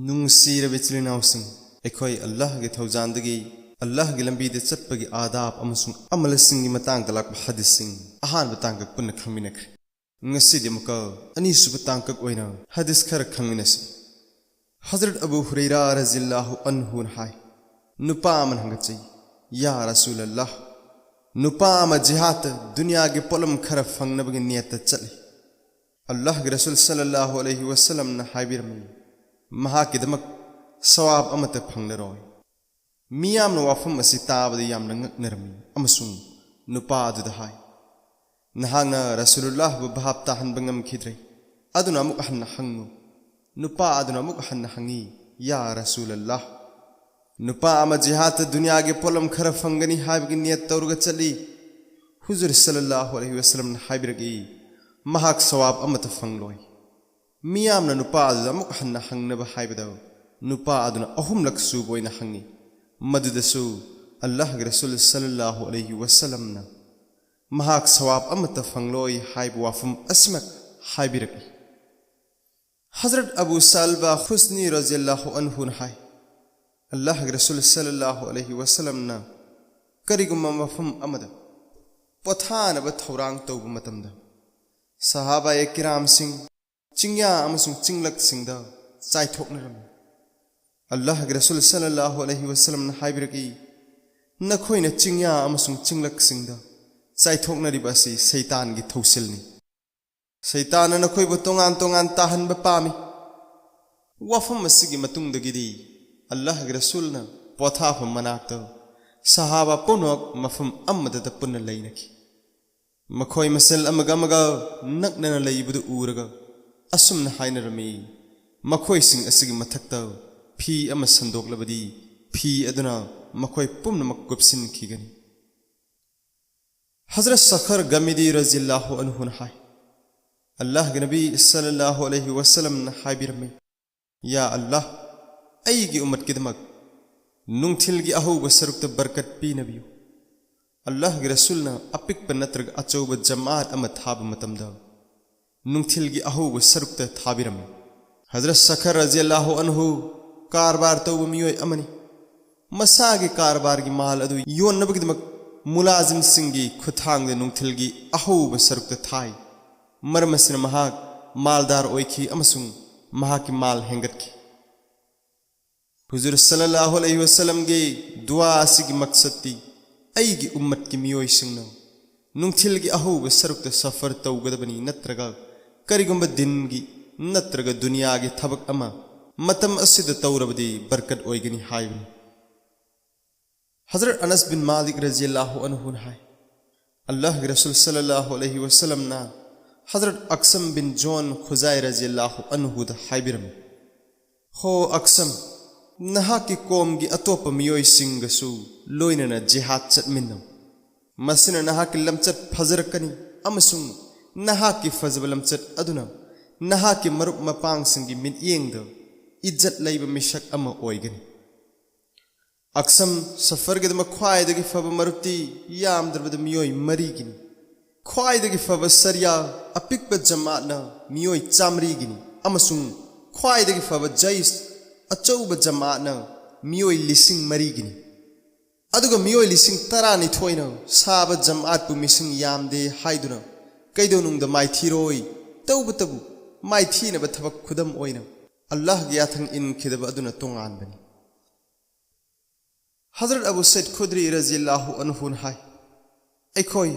नुंगसीरब इचलिनावसिंग अखोई अल्लाह के थौजानदगी अल्लाह के लंबी दे चटपगी आदाब अमसुंग अमलसिंग की मतांग दलाक हदीसिंग अहान बतांग पुन खंगमिनखरे ngasi muka ani subtang kak oina hadis khar khangminasi Hazrat Abu Hurairah radhiyallahu anhu hai nupa man hangachai ya Rasulullah nupa ma jihad dunya ge polam khar fangnabagi niyat chali Allah ge Rasul sallallahu alaihi wasallam na haibirmi maha ki damak sawab amata phangnaroy miyam no wafam asi tabadi yam nangak nermi amasung nupa adu hai Nahangna Rasulullah bubhab tahan bangam khidre aduna muk hanna hangu nupa aduna muk hanna hangi ya Rasulullah nupa ama jihad dunya ge polam khara fangani haibgi niyat tawruga chali Huzur sallallahu alaihi wasallam na haibirgi mahak sawab amata fangloi miyam na nupa aduna muk hanna hangna ba haibadaw nupa aduna ahum lak su boina hangi madudasu Allah ge Rasul sallallahu alaihi wasallam na Mahak sawab amata fangloi haib wafum asmak haibiraki Hazrat Abu Salba Khusni radhiyallahu anhu hai Allah Rasul sallallahu alaihi wasallam na karigumma wafum amada pothana ba thorang tawbu matamda sahaba e kiram sing chingya amasung chinglak singda chaithoknaram Allah Rasul sallallahu alaihi wasallam na haibiraki nakhoina chingya amasung chinglak singda Saithoknaribasi Satan gi thausilni Satan na khoibu tongan tahan ba pami wafam asigi matungdagidi Allah gi Rasulna potha pham manakta sahaba punok mafam ammadata punna leinaki makhoi masal amaga naknana leibudu uraga asumna hainarami makhoi sing asigi mathakta phi ama sandoklabadi phi aduna makhoi pumna makupsin khigani Hazrat Sakhar Gamidi radhiyallahu anhu hai Allah ke Nabi sallallahu alaihi wasallam na haibirme Ya Allah aigi ummat kidmak nungthil gi ahu basarukta barkat pi nabiyu Allah ke Rasul na apik panatrag achauba jamaat amat thab matamda nungthil gi ahu basarukta thabirame Hazrat Sakhar radhiyallahu anhu karbar tawba miyoi amani masagi karbar gi mal adu yon nabagidmak Mulazim Singhi Kuthang the Nungtilgi Ahuba Sarukta Thai Marmasina Mahak Maldar Oiki Amasung Mahaki Mal Hengatki Huzur Sallallahu Alaihi Wasallam ge Dua Sigi Maksati Aigi Ummat ki Miyoi Singno Nungtilgi Ahuba Sarukta Safar Taugadabani Natraga Karigumba Dingi Natraga Dunyagi Tabak Ama Matam Asida Taurabadi Barkat Oigani Haivin Hazrat Anas bin Malik radhiyallahu anhu hai Allah ke Rasul sallallahu alaihi wasallam na Hazrat Aksam bin John Khuzai radhiyallahu anhu da haibiram ho Aksam naha ki kom gi atopa miyoi singasu loina na jihad chatminno masina naha ki lamchat phazarkani amasung naha ki fazbalamchat aduna naha ki maruk mapang singi min yengda izzat laiba mishak ama oigani Aksam safar ke dama khwai dagi faba maruti yam darbada miyoi mari gini khwai dagi faba sarya apik ba jamaat na miyoi chamri gini amasung khwai dagi faba jais achau ba jamaat na miyoi lising mari gini aduga miyoi lising tarani thoina saba jamaat pu mising yam de haiduna kaido nung da mai thiroi tauba tabu mai thina ba thabak khudam oina Allah gi athang in khidaba aduna tongan bani Hazrat Abu Said Khudri radhiyallahu anhu hai Akhoi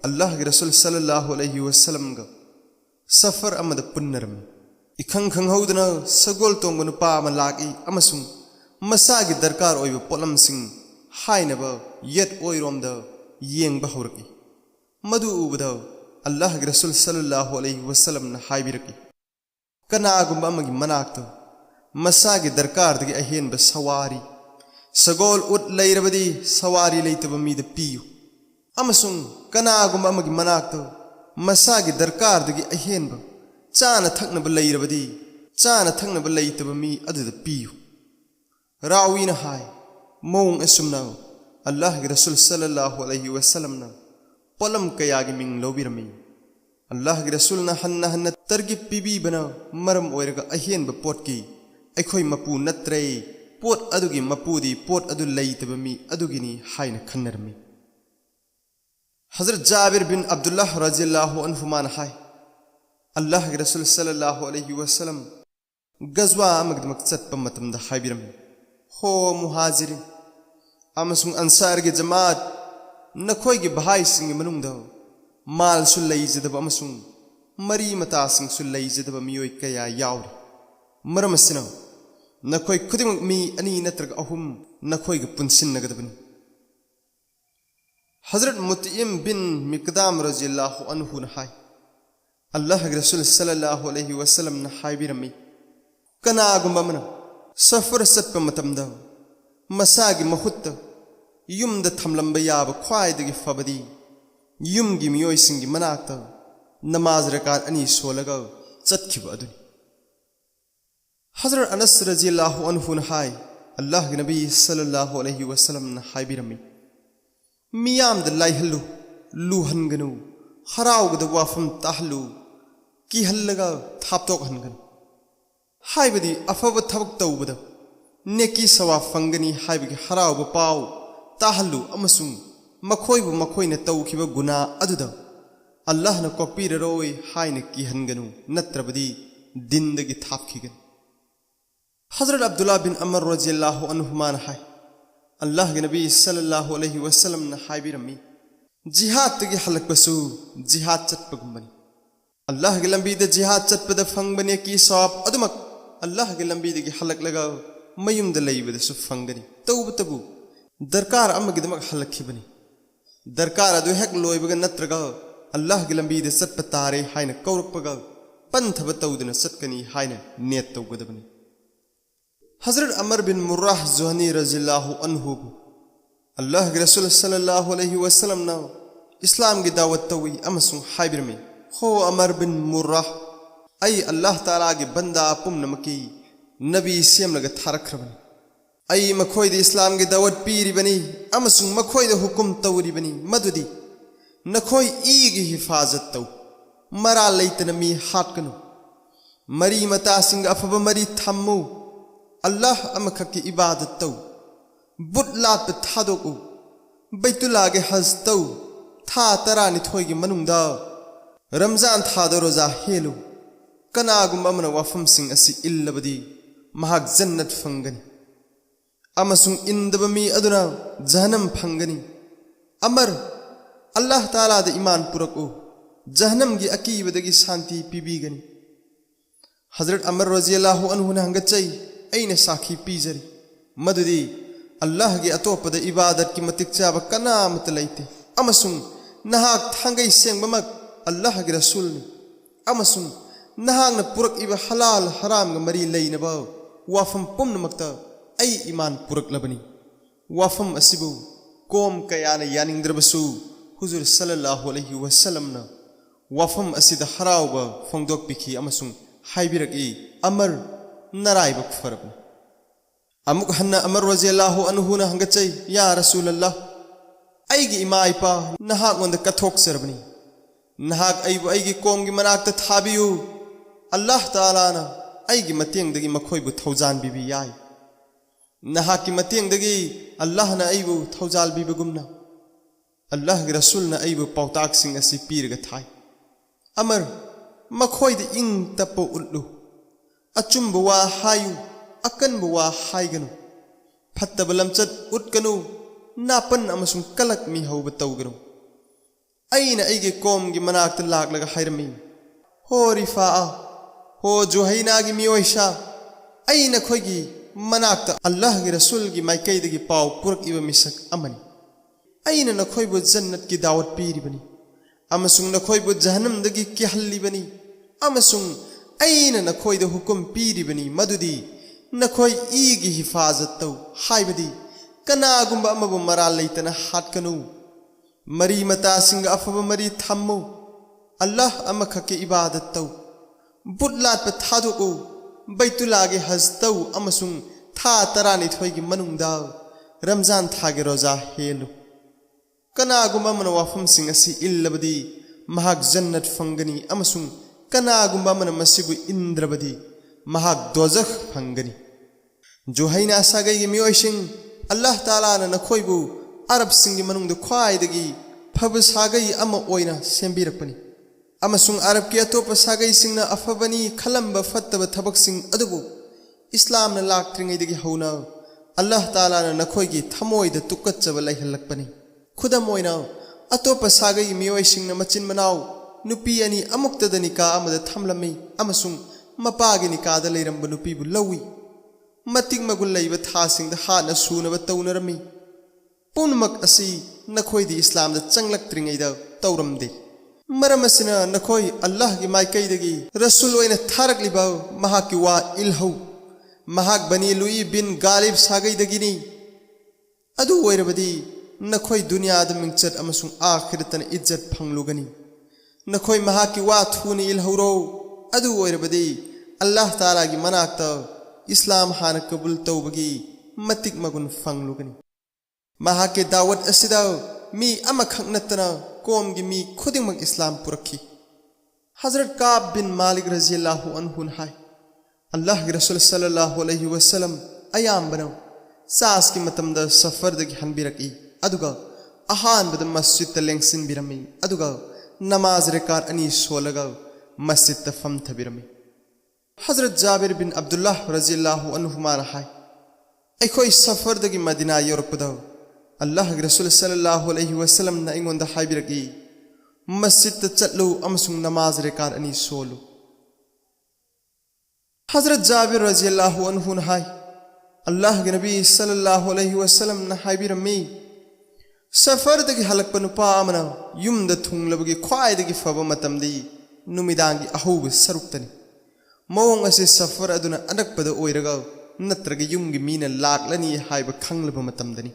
Allah ke Rasul sallallahu alaihi wasallam ga safar amada punnaram ikhang khang haudana sagol tongun pa malaki amasung masagi darkar oiba polam sing hainaba yet oiromda yengba hurki madu ubada Allah ke Rasul sallallahu alaihi wasallam na haibirki kana gumba magi manakta masagi darkar dagi ahen ba sawari Sagol ut lairabadi sawari laitaba mida piyu amasung kanagumba amagi manakto masagi darkar dagi ahenba chana thaknaba lairabadi chana thaknaba laitaba mi aduda piyu rawina hai mong asumna Allah ge Rasul sallallahu alaihi wasallam na polam kayagi ming lobirami Allah ge Rasul na hanna targib pibi bana maram oiraga ahen ba potki ꯑꯩꯈꯣꯏ ꯃꯄꯨ ꯅꯠꯇ꯭ꯔꯦ ꯄꯣꯠ ꯑꯗꯨꯒꯤ ꯃꯄꯨꯗꯤ ꯄꯣꯠ ꯑꯗꯨ ꯂꯩꯇꯕ ꯃꯤ ꯑꯗꯨꯒꯤꯅꯤ ꯍꯥꯏꯅ ꯈꯟꯅꯔꯝꯃꯤ हज़रत जाबिर बिन अब्दुल्लाह रज़ियल्लाहु अन्हुमाना हाय अल्लाह के रसूल सल्लल्लाहु अलैहि वसल्लम गज़वा अमगदमक चत्पा मतमदा हायबिरमी हो मुहाजिरिन अमसुंग अंसार के जमात नखोय के भाई सिंग मनुंगदा माल सु लैजदब अमसुंग मरी मता सिंग सु लैजदब मियोय कया यावरि मरमसिना नखोय खुदिमक मी अनि नत्रग अहुम नखोय के पुनसिनगदबनी हज़रत मुतइम बिन मिक़दाम रज़ियल्लाहु अन्हु ने हाय अल्लाह के रसूल सल्लल्लाहु अलैहि वसल्लम ने हायबिरमी कनागुंबा मना सफर चत्पा मतमदा मसागी महुत्ता युमदा थमलंबा याबा ख्वाइदगी फबदी युमगी मियोयसिंगी मनाक्ता नमाज रकात अनि सोलगा चतखिबा अदुनी हज़रत अनस रज़ियल्लाहु अन्हु ने हाय अल्लाह के नबी सल्लल्लाहु अलैहि वसल्लम ने हायबिरमी मियामद लाइहल्लु लुहनगनु हराउगद वाफम ताहल्लु किहल्लगा थापतोक हनगनु हाइबदी अफब थबक तौबद नेकी सवा फंगनी हाइबगी हराउब पाउ ताहल्लु अमसुंग मखोइबु मखोइने तौखिबा गुना अदुदा अल्लाह न कोपीररोय हाइने किहनगनु नत्रबदी दिनदगी थापखिगन हज़रत अब्दुल्लाह बिन अमर रज़ियल्लाहु अन्हुमा ने हाय अल्लाह के नबी सल्लल्लाहु अलैहि वसल्लम ने हायबिरमी जिहाद की हलकपसु जिहाद चटपगुंबनी अल्लाह के लंबीद जिहाद चटपद फंगबने की सवाब अदमक अल्लाह के लंबीद की हलक लगा मयुमद लैबदसु फंगनी तौबतबु दरकार अमगदमक हलखिबनी दरकार अदु हेक लोयबग नत्रगा अल्लाह के लंबीद चटप तारे हायन कौरपगा पंथब तौदन चटकनी हायन नेत तौगदबनी हज़रत अमर बिन मुर्राह जुहनी रज़ियल्लाहु अन्हु अल्लाह के रसूल सल्लल्लाहु अलैहि वसल्लम ना इस्लाम की दावत तवी अमसुंग हायबिरमी हो अमर बिन मुर्राह ऐ अल्लाह ताला के बंदा पुमनमकी नबी सेमलग थारखरबनी ऐ मखोयद इस्लाम की दावत पीरिबनी अमसुंग मखोयद हुकुम तौरिबनी मदुदी नखोय ईगी हिफाजत तौ मरा लैतन मी हाटकनु मरी मतासिंग अफब मरी थम्मु अल्लाह अमखक की इबादत तौ बुत लात थादोकु बैतुल्लाह के हज तौ था तरानिथोय की मनुंगदा रमजान थादो रोजा हेलु कनागुंबा मन वफम सिंग असि इल्लबदी महाक जन्नत फंगनी अमसुंग इंदब मी अदुना जहन्नम फंगनी अमर अल्लाह ताला द ईमान पुरकु जहन्नम की अकीबदगी शांति पीबीगनी हज़रत अमर रज़ियल्लाहु अन्हु ने हंगचई ऐने साखी पीजरी मदुदी अल्लाह के अतोपद इबादत की मतिक चाब कनामत लैते अमसुंग नहाक थांगई सेंगबमक अल्लाह के रसूल ने अमसुंग नहाक न पुरक इब हलाल हराम ग मरी लैनबा वाफम पुमनमक्ता ऐ ईमान पुरक लबनी वाफम असिबु कोम कयान यानिंद्रबसु हुजूर सल्लल्लाहु अलैहि वसल्लम ना वाफम असिद हराउबा फोंदोक पिखी अमसुंग हायबिरकी अमर नराइब फरब अमुक हन्ना अमर रज़ियल्लाहु अन्हु न हंगचई या रसूलल्लाह ऐगी इमा इपा नहाक ओंद कथोक सरबनी नहाक ऐबु ऐगी कोम की मनाक्ता थाबियु अल्लाह ताला ना ऐगी मतेंगदगी मखोयबु थौजान बिबि याय नहाक की मतेंगदगी अल्लाह ना ऐबु थौजाल बिबगुमना अल्लाह के रसूल ना ऐबु पौताक सिंग असि पीरग थाय अमर मखोयद इंग तपो उल्लु अचुंब वा हायु अकनब वा हायगनु फत्तब लमचत उटकनु नापन अमसुंग कलक मी हौब तौगनु ऐना ऐगे कोम की मनाक्ता लाकलगा हायरमी हो रिफा हो जुहैना की मियोइशा ऐना खोयगी मनाक्ता अल्लाह के रसूल की माइकैदगी पाव पुरक इब मिसक अमनी ऐना नखोयबु जन्नत की दावत पीरिबनी अमसुंग नखोयबु जहन्नमदगी किहल्लिबनी अमसुंग ऐना नखोयद हुकुम पीरिबनी मदुदी नखोय ईगी हिफाजत तौ हायबदी कनागुंबा अमबु मरा लैतना हाटकनु मरी मतासिंग अफब मरी थम्मु अल्लाह अमखक के इबादत तौ बुतलात पे थादोकु बैतुल्लाह के हज तौ अमसुंग था तरानिथोय की मनुंगदा रमजान थागे रोजा हेलु कनागुंबा मन वाफम सिंग असि इल्लबदी महाक जन्नत फंगनी अमसुंग कनागुंबा मन मसिबु इंद्रबदी महाक दोजख फंगनी। जुहैना सागैगी मियोइसिंग अल्लाह तालाना नखोइबु अरब सिंगी मनुंग ख्वाइदगी फब सागै अमा ओइना सेंबिरकपनि अमसुंग अरब की अतोप सागै सिंगना अफबनी खलंब फत्तब थबक सिंग अदुबु इस्लाम न लाक्त्रिंगैदगी हौना अल्लाह तालाना नखोइगी थमोइद तुक्कच्चब लैहल्लकपनि खुदम ओइना अतोप सागै मियोइसिंगना मचिन मनाव नुपी अनि अमुक्तद निका अमद थमलमी अमसुंग मपागी निकादा लैरंब नुपीबु लौई मतिक मगुल लैब थासिंग हाना सूनब तौनरमी पुनमक असि नखोइदी इस्लाम द चंगलक्त्रिंगैद तौरमदे मरम असिना नखोइ अल्लाह की माइकैदगी रसूल ओइना थारकलिब महाकी वा इल्हौ महाक बनी लुई बिन गालिब सागैदगिनी अदु ओइरबदी नखोइ दुनियाद मिंगचत अमसुंग आखिरतन इज्जत फंगलुगनी नखोइ महाकी वा थुनी इल्हौरो अदु ओइरबदी अल्लाह ताला की मनाक्त इस्लाम हाना कबूल तौबगी मतिक मगुन फंगलुगनी महाके दावत असिदा मी अमखक नतना कोम की मी खुदिमक इस्लाम पुरखी हजरत काब बिन मालिक रज़ियल्लाहु अन्हु हाय अल्लाह के रसूल सल्लल्लाहु अलैहि वसल्लम अयाम्बनो सास की मतमद सफरदगी हनबिरकी अदुगा अहानबद मस्जिद लेंगसिन बिरमी अदुगा नमाज रेकार अनि सोलगा मस्जिद फम थबिरमी हजरत जाबिर बिन अब्दुल्लाह रज़ियल्लाहु अन्हु माना हाय अखोई सफरदगी मदीना योरपदा अल्लाह के रसूल सल्लल्लाहु अलैहि वसल्लम ना इंगोंद हाइबिरकी मस्जिद चलो अमसुंग नमाज रेकार अनि सोलु हजरत जाबिर रज़ियल्लाहु अन्हु हाय अल्लाह के नबी सल्लल्लाहु अलैहि वसल्लम ना हाइबिरमी सफरदगी हलकप नुपा अमना युमद थुंगलबगी ख्वाइदगी फब मतमदी नुमिदांगी अहौब सरुक्तनी मौंग असे सफर अदुना अनकपद ओइरगा नत्रगा युमगी मीना लाक्लनी हाइब खंगलब मतमदनी